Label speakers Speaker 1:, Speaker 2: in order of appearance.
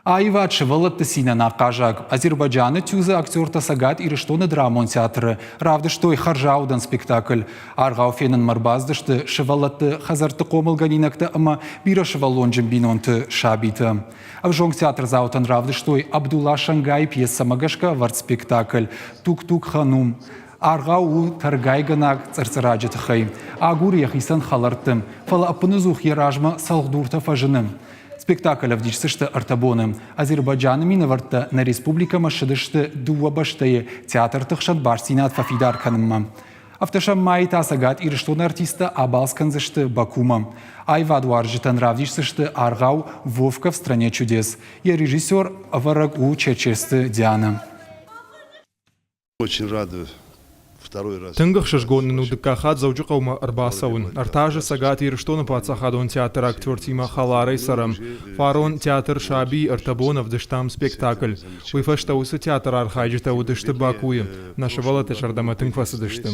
Speaker 1: Айва чывылыт тысина на кажак. Азербайджаны тюзы актер тасагат ириштоны драмон театры. Равдыштой харжаудан спектакль. Аргау фенен марбаздышты шывылытты хазарты комылганинакты ама бира шывалонжым бинонты шабиты. Авжонг театр заутан равдыштой Абдулла Шангай пьеса магашка вард спектакль. Тук-тук ханум. Аргау таргайганак царцараджатхай. Агур яхисан халартым. Фала апынызух яражма салхдурта фажыным. Спектакль авдичсышты артабоны. Азербайджаны миноварта на республика машидышты дуабаштые театр тахшат барсинат фафидар канымма. Автошам май тасагат ириштон артиста абалсканзышты Бакума. Айва дуаржитан равдичсышты Аргау Вовка в стране чудес. И режиссер Варагу Чечесты Диана.
Speaker 2: Очень рады.
Speaker 3: Тынгах шашгонну дыкахат заужу қаума арбасауын. Артажы сагат ириштоны пацахадон театр актер Тима Халарай сарам. Фарон театр Шаби Артабонов дыштам спектакль. Уйфаштаусы театр архайджита удышты Бакуи. Наша валата шардама тынгфасы дыштым.